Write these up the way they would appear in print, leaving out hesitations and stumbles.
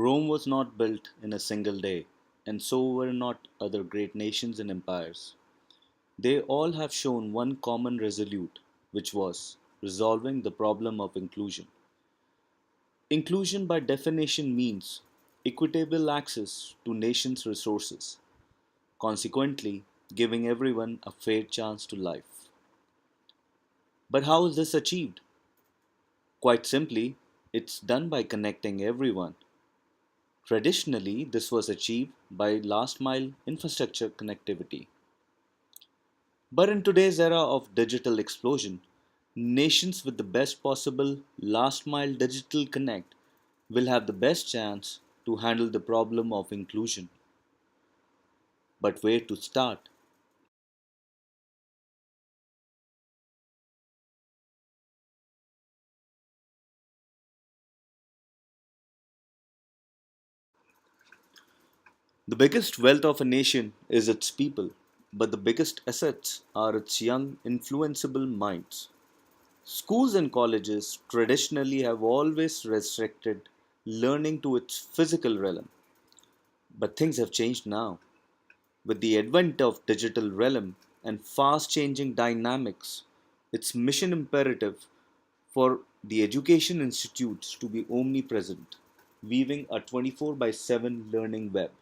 Rome was not built in a single day, and so were not other great nations and empires. They all have shown one common resolute, which was resolving the problem of inclusion. Inclusion, by definition, means equitable access to nations' resources, consequently, giving everyone a fair chance to life. But how is this achieved? Quite simply, it's done by connecting everyone. Traditionally, this was achieved by last mile infrastructure connectivity. But in today's era of digital explosion, nations with the best possible last mile digital connect will have the best chance to handle the problem of inclusion. But where to start? The biggest wealth of a nation is its people, but the biggest assets are its young, influenceable minds. Schools and colleges traditionally have always restricted learning to its physical realm, but things have changed now. With the advent of digital realm and fast changing dynamics, it's mission imperative for the education institutes to be omnipresent, weaving a 24 by 7 learning web.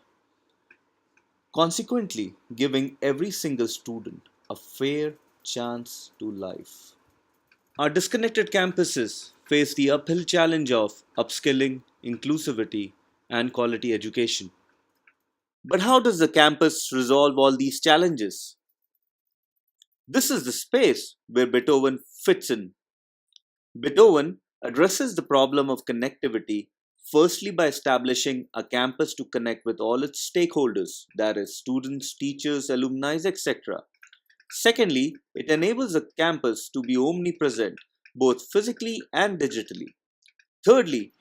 Consequently, giving every single student a fair chance to life. Our disconnected campuses face the uphill challenge of upskilling, inclusivity, and quality education. But how does the campus resolve all these challenges? This is the space where Beethoven fits in. Beethoven addresses the problem of connectivity firstly by establishing a campus to connect with all its stakeholders, that is, students, teachers, alumni, etc. Secondly, it enables a campus to be omnipresent, both physically and digitally. Thirdly,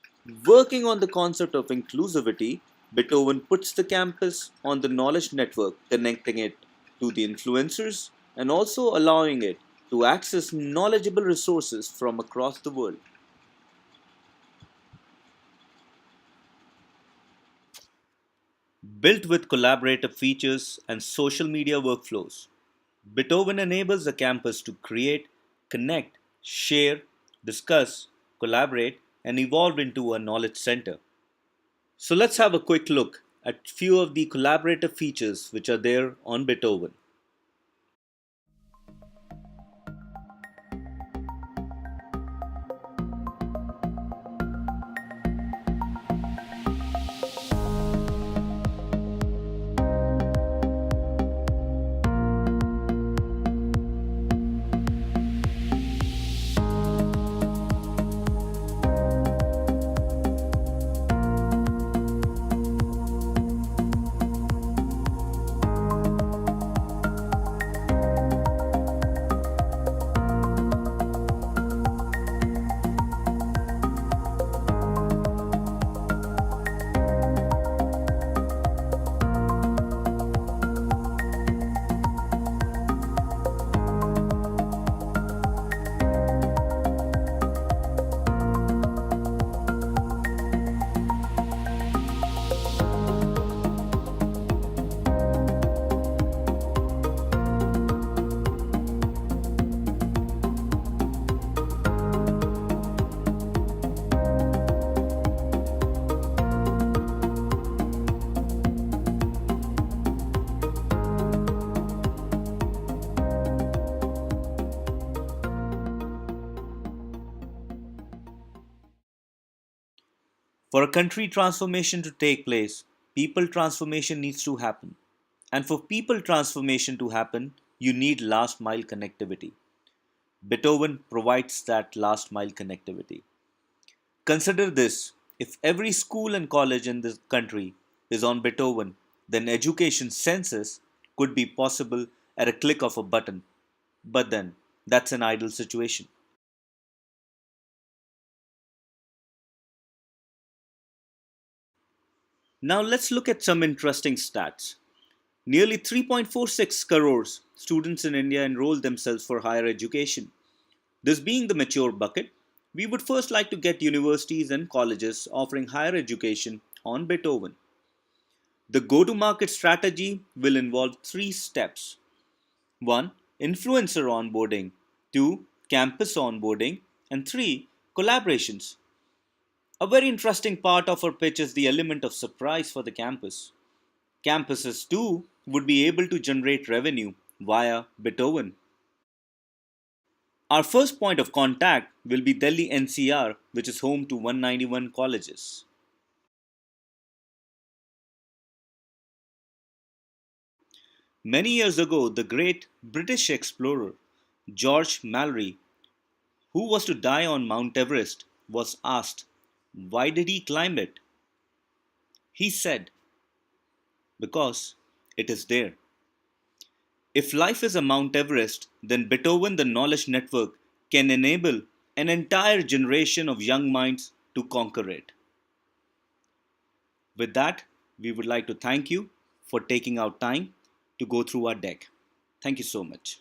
working on the concept of inclusivity, Beethoven puts the campus on the knowledge network, connecting it to the influencers and also allowing it to access knowledgeable resources from across the world. Built with collaborative features and social media workflows, Beethoven enables the campus to create, connect, share, discuss, collaborate, and evolve into a knowledge center. So let's have a quick look at few of the collaborative features which are there on Beethoven. For a country transformation to take place, people transformation needs to happen. And for people transformation to happen, you need last mile connectivity. Beethoven provides that last mile connectivity. Consider this: if every school and college in this country is on Beethoven, then education census could be possible at a click of a button. But then, that's an ideal situation. Now let's look at some interesting stats. Nearly 3.46 crores students in India enroll themselves for higher education. This being the mature bucket, we would first like to get universities and colleges offering higher education on BITOVN. The go to market strategy will involve three steps: 1. Influencer onboarding, 2. Campus onboarding, and 3. Collaborations. A very interesting part of our pitch is the element of surprise for the campus. Campuses too would be able to generate revenue via BITOVN. Our first point of contact will be Delhi NCR, which is home to 191 colleges. Many years ago, the great British explorer George Mallory, who was to die on Mount Everest, was asked, why did he climb it? He said, because it is there. If life is a Mount Everest, then BITOVN, the Knowledge Network, can enable an entire generation of young minds to conquer it. With that, we would like to thank you for taking out time to go through our deck. Thank you so much.